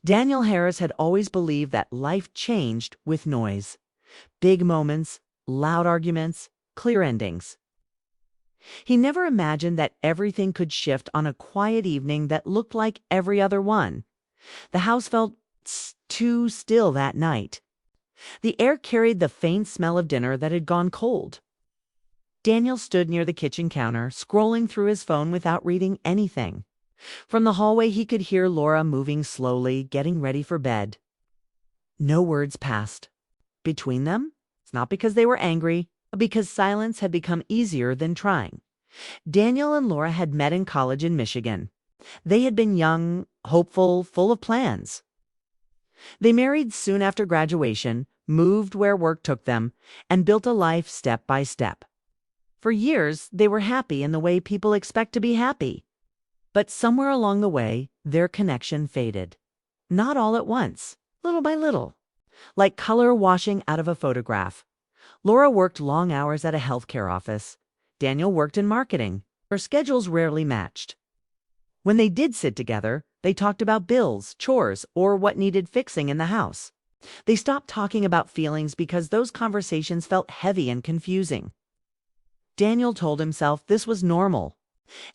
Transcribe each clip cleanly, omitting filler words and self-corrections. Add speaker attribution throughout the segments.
Speaker 1: Daniel Harris had always believed that life changed with noise. Big moments, loud arguments, clear endings. He never imagined that everything could shift on a quiet evening that looked like every other one. The house felt too still that night. The air carried the faint smell of dinner that had gone cold. Daniel stood near the kitchen counter, scrolling through his phone without reading anything. From the hallway, he could hear Laura moving slowly, getting ready for bed. No words passed between them. It's not because they were angry, but because silence had become easier than trying. Daniel and Laura had met in college in Michigan. They had been young, hopeful, full of plans. They married soon after graduation, moved where work took them, and built a life step by step. For years, they were happy in the way people expect to be happy. But somewhere along the way, their connection faded. Not all at once, little by little. Like color washing out of a photograph. Laura worked long hours at a healthcare office. Daniel worked in marketing. Their schedules rarely matched. When they did sit together, they talked about bills, chores, or what needed fixing in the house. They stopped talking about feelings because those conversations felt heavy and confusing. Daniel told himself this was normal.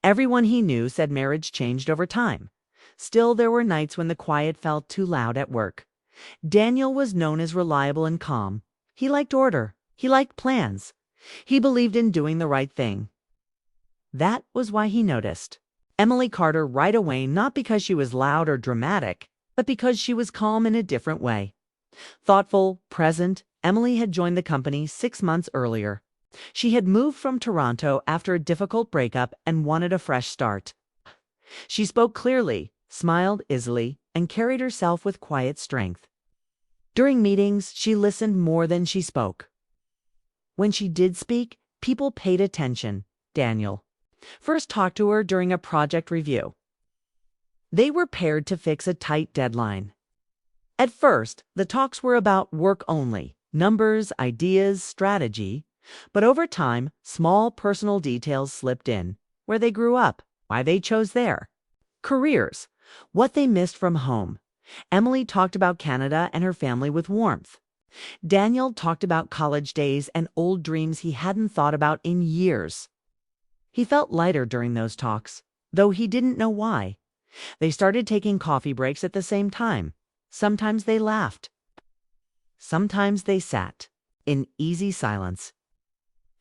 Speaker 1: Everyone he knew said marriage changed over time. Still, there were nights when the quiet felt too loud at work. Daniel was known as reliable and calm. He liked order. He liked plans. He believed in doing the right thing. That was why he noticed Emily Carter right away, not because she was loud or dramatic, but because she was calm in a different way. Thoughtful, present, Emily had joined the company 6 months earlier. She had moved from Toronto after a difficult breakup and wanted a fresh start. She spoke clearly, smiled easily, and carried herself with quiet strength. During meetings, she listened more than she spoke. When she did speak, people paid attention. Daniel first talked to her during a project review. They were paired to fix a tight deadline. At first, the talks were about work only, numbers, ideas, strategy. But over time, small personal details slipped in. Where they grew up, why they chose there. Careers, what they missed from home. Emily talked about Canada and her family with warmth. Daniel talked about college days and old dreams he hadn't thought about in years. He felt lighter during those talks, though he didn't know why. They started taking coffee breaks at the same time. Sometimes they laughed. Sometimes they sat in easy silence.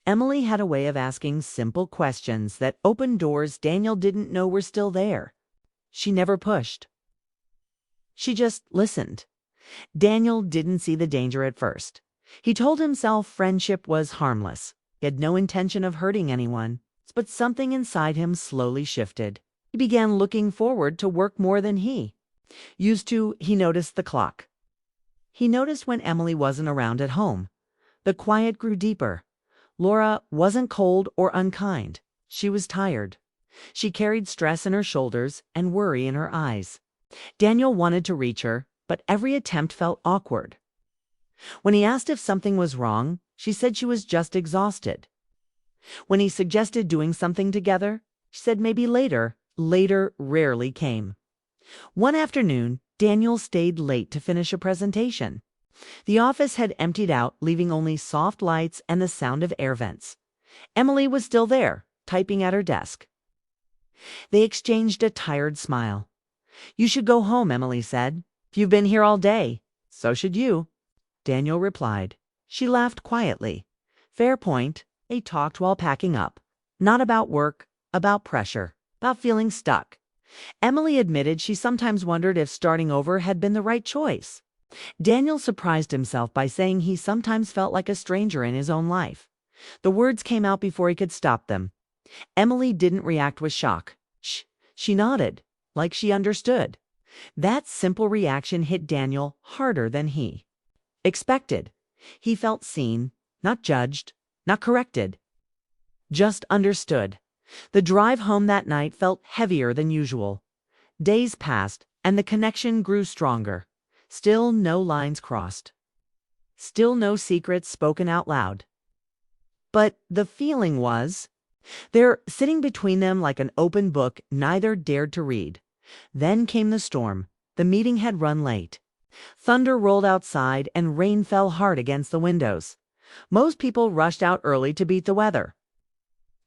Speaker 1: Emily had a way of asking simple questions that opened doors Daniel didn't know were still there. She never pushed. She just listened. Daniel didn't see the danger at first. He told himself friendship was harmless. He had no intention of hurting anyone. But something inside him slowly shifted. He began looking forward to work more than he used to. He noticed the clock. He noticed when Emily wasn't around at home. The quiet grew deeper. Laura wasn't cold or unkind. She was tired. She carried stress in her shoulders and worry in her eyes. Daniel wanted to reach her, but every attempt felt awkward. When he asked if something was wrong, she said she was just exhausted. When he suggested doing something together, she said maybe later. Later rarely came. One afternoon, Daniel stayed late to finish a presentation. The office had emptied out, leaving only soft lights and the sound of air vents. Emily was still there, typing at her desk. They exchanged a tired smile. "You should go home," Emily said. "You've been here all day. So should you." Daniel replied. She laughed quietly. Fair point. They talked while packing up. Not about work, about pressure, about feeling stuck. Emily admitted she sometimes wondered if starting over had been the right choice. Daniel surprised himself by saying he sometimes felt like a stranger in his own life. The words came out before he could stop them. Emily didn't react with shock. She nodded, like she understood. That simple reaction hit Daniel harder than he expected. He felt seen, not judged, not corrected. Just understood. The drive home that night felt heavier than usual. Days passed, and the connection grew stronger. Still no lines crossed. Still no secrets spoken out loud. But the feeling was there, sitting between them like an open book neither dared to read. Then came the storm, The meeting had run late. Thunder rolled outside and rain fell hard against the windows. Most people rushed out early to beat the weather.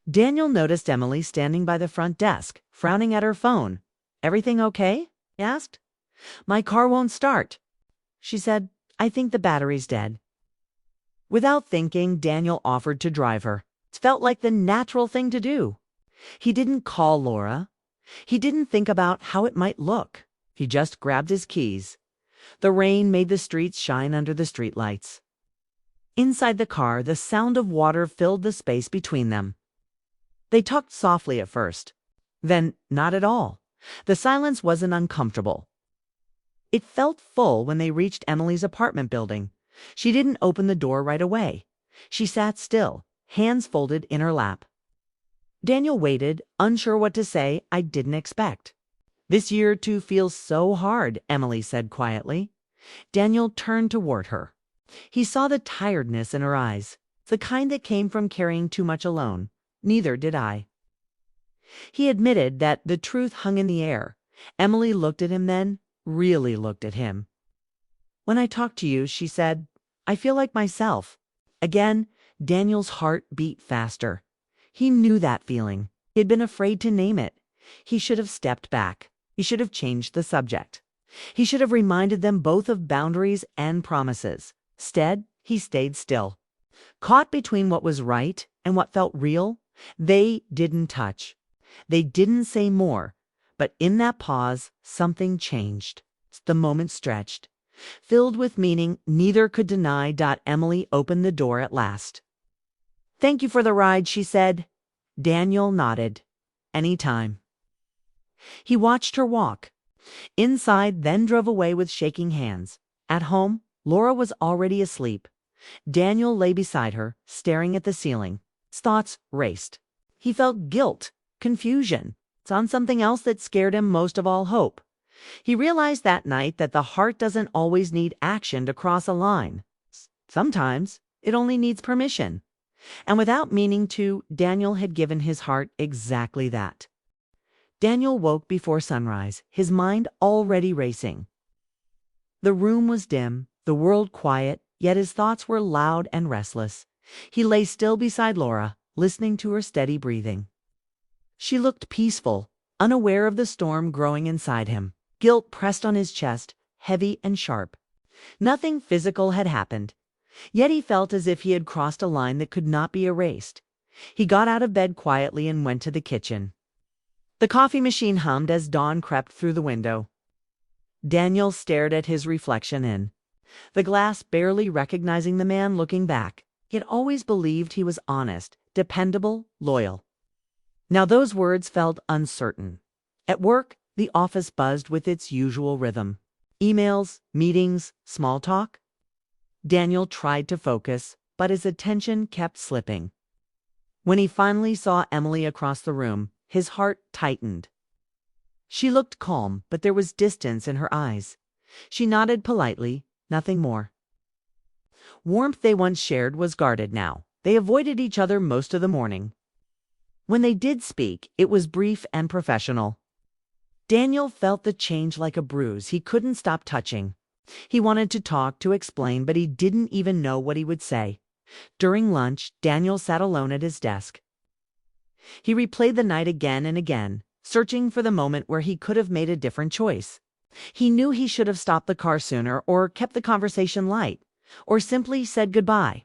Speaker 1: Daniel noticed Emily standing by the front desk, frowning at her phone. "Everything okay?" he asked. "My car won't start." She said, "I think the battery's dead." Without thinking, Daniel offered to drive her. It felt like the natural thing to do. He didn't call Laura. He didn't think about how it might look. He just grabbed his keys. The rain made the streets shine under the streetlights. Inside the car, the sound of water filled the space between them. They talked softly at first. Then, not at all. The silence wasn't uncomfortable. It felt full when they reached Emily's apartment building. She didn't open the door right away. She sat still, hands folded in her lap. Daniel waited, unsure what to say. "I didn't expect." "This year too feels so hard," Emily said quietly. Daniel turned toward her. He saw the tiredness in her eyes, the kind that came from carrying too much alone. "Neither did I." He admitted that the truth hung in the air. Emily looked at him then, really looked at him. "When I talk to you," she said, "I feel like myself." Again, Daniel's heart beat faster. He knew that feeling. He had been afraid to name it. He should have stepped back. He should have changed the subject. He should have reminded them both of boundaries and promises. Instead, he stayed still. Caught between what was right and what felt real, they didn't touch. They didn't say more. But in that pause, something changed. The moment stretched. Filled with meaning neither could deny. Emily opened the door at last. "Thank you for the ride," she said. Daniel nodded. "Anytime." He watched her walk. Inside, then drove away with shaking hands. At home, Laura was already asleep. Daniel lay beside her, staring at the ceiling. His thoughts raced. He felt guilt, confusion. It's on something else that scared him most of all: hope. He realized that night that the heart doesn't always need action to cross a line. Sometimes it only needs permission. And without meaning to, Daniel had given his heart exactly that. Daniel woke before sunrise, his mind already racing. The room was dim, the world quiet, yet his thoughts were loud and restless. He lay still beside Laura, listening to her steady breathing. She looked peaceful, unaware of the storm growing inside him. Guilt pressed on his chest, heavy and sharp. Nothing physical had happened, yet he felt as if he had crossed a line that could not be erased. He got out of bed quietly and went to the kitchen. The coffee machine hummed as dawn crept through the window. Daniel stared at his reflection in the glass, barely recognizing the man looking back. He had always believed he was honest, dependable, loyal. Now those words felt uncertain. At work, the office buzzed with its usual rhythm. Emails, meetings, small talk. Daniel tried to focus, but his attention kept slipping. When he finally saw Emily across the room, his heart tightened. She looked calm, but there was distance in her eyes. She nodded politely, nothing more. Warmth they once shared was guarded now. They avoided each other most of the morning. When they did speak, it was brief and professional. Daniel felt the change like a bruise he couldn't stop touching. He wanted to talk, to explain, but he didn't even know what he would say. During lunch, Daniel sat alone at his desk. He replayed the night again and again, searching for the moment where he could have made a different choice. He knew he should have stopped the car sooner, or kept the conversation light, or simply said goodbye.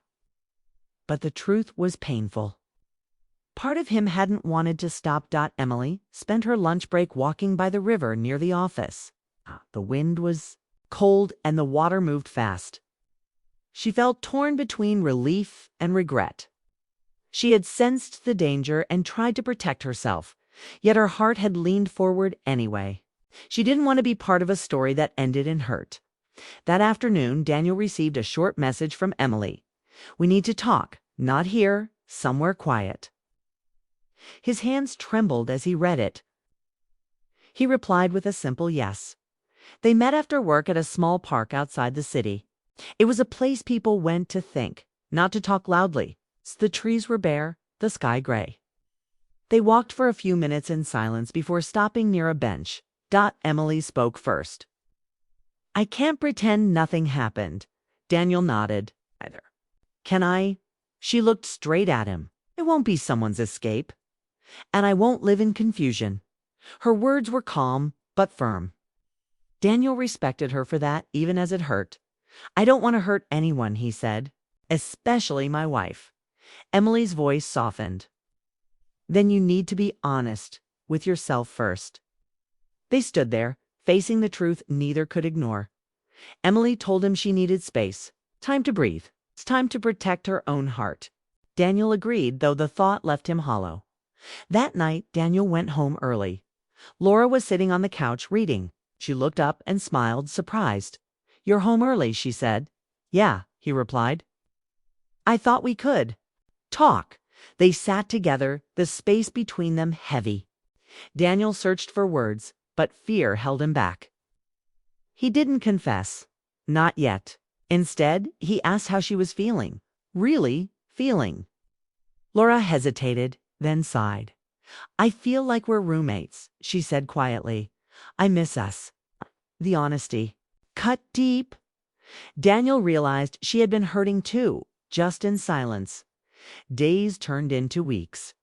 Speaker 1: But the truth was painful. Part of him hadn't wanted to stop. Emily spent her lunch break walking by the river near the office. The wind was cold and the water moved fast. She felt torn between relief and regret. She had sensed the danger and tried to protect herself, yet her heart had leaned forward anyway. She didn't want to be part of a story that ended in hurt. That afternoon, Daniel received a short message from Emily. "We need to talk, not here, somewhere quiet." His hands trembled as he read it. He replied with a simple yes. They met after work at a small park outside the city. It was a place people went to think, not to talk loudly. The trees were bare, the sky gray. They walked for a few minutes in silence before stopping near a bench. Emily spoke first. I can't pretend nothing happened. Daniel nodded. Either. Can I? She looked straight at him. It won't be someone's escape. And I won't live in confusion. Her words were calm, but firm. Daniel respected her for that, even as it hurt. I don't want to hurt anyone, he said. Especially my wife. Emily's voice softened. Then you need to be honest with yourself first. They stood there, facing the truth neither could ignore. Emily told him she needed space. Time to breathe. It's time to protect her own heart. Daniel agreed, though the thought left him hollow. That night, Daniel went home early. Laura was sitting on the couch reading. She looked up and smiled, surprised. You're home early, she said. Yeah, he replied. I thought we could talk. They sat together, the space between them heavy. Daniel searched for words, but fear held him back. He didn't confess. Not yet. Instead, he asked how she was feeling. Really feeling. Laura hesitated, then sighed. I feel like we're roommates, she said quietly. I miss us. The honesty. Cut deep. Daniel realized she had been hurting too, just in silence. Days turned into weeks.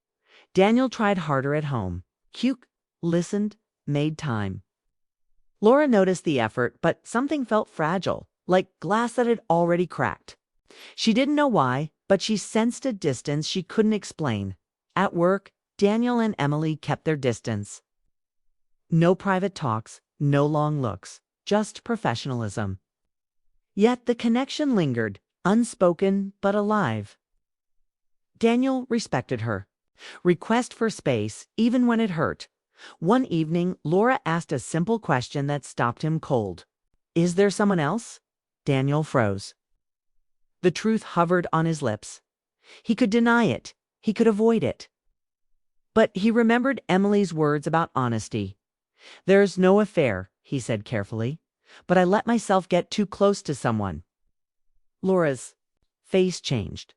Speaker 1: Daniel tried harder at home. Cute, listened, made time. Laura noticed the effort, but something felt fragile, like glass that had already cracked. She didn't know why, but she sensed a distance she couldn't explain. At work, Daniel and Emily kept their distance. No private talks, no long looks, just professionalism. Yet the connection lingered, unspoken but alive. Daniel respected her. Request for space, even when it hurt. One evening, Laura asked a simple question that stopped him cold. Is there someone else? Daniel froze. The truth hovered on his lips. He could deny it. He could avoid it. But he remembered Emily's words about honesty. There's no affair, he said carefully, but I let myself get too close to someone. Laura's face changed.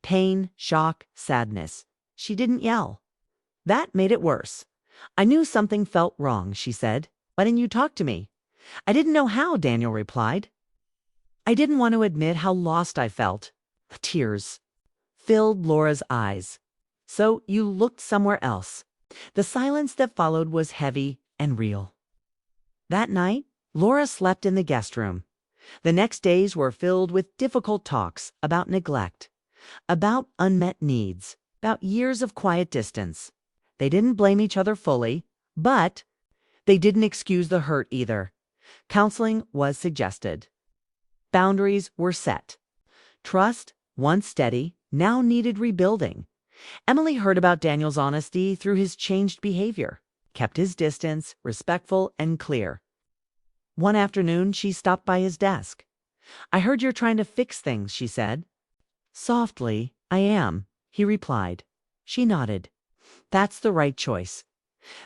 Speaker 1: Pain, shock, sadness. She didn't yell. That made it worse. I knew something felt wrong, she said. Why didn't you talk to me? I didn't know how, Daniel replied. I didn't want to admit how lost I felt. The tears filled Laura's eyes. So you looked somewhere else. The silence that followed was heavy and real. That night, Laura slept in the guest room. The next days were filled with difficult talks about neglect, about unmet needs, about years of quiet distance. They didn't blame each other fully, but they didn't excuse the hurt either. Counseling was suggested. Boundaries were set. Trust, once steady, now needed rebuilding. Emily heard about Daniel's honesty through his changed behavior, kept his distance, respectful and clear. One afternoon, she stopped by his desk. I heard you're trying to fix things, she said. Softly, I am, he replied. She nodded. That's the right choice.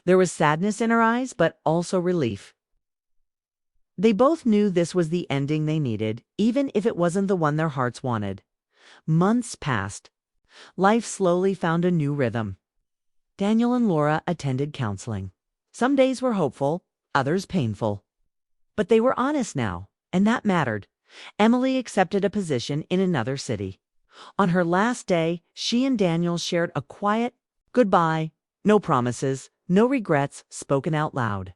Speaker 1: There was sadness in her eyes, but also relief. They both knew this was the ending they needed, even if it wasn't the one their hearts wanted. Months passed. Life slowly found a new rhythm. Daniel and Laura attended counseling. Some days were hopeful, others painful. But they were honest now, and that mattered. Emily accepted a position in another city. On her last day, she and Daniel shared a quiet goodbye, no promises, no regrets spoken out loud.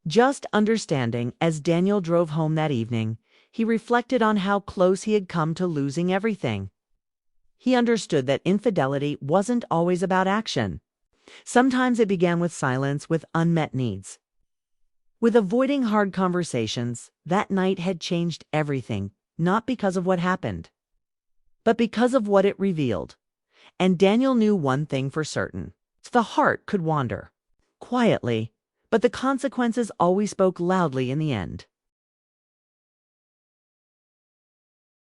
Speaker 1: Just understanding, as Daniel drove home that evening, he reflected on how close he had come to losing everything. He understood that infidelity wasn't always about action. Sometimes it began with silence, with unmet needs. With avoiding hard conversations, that night had changed everything, not because of what happened, but because of what it revealed. And Daniel knew one thing for certain. The heart could wander quietly, but the consequences always spoke loudly in the end.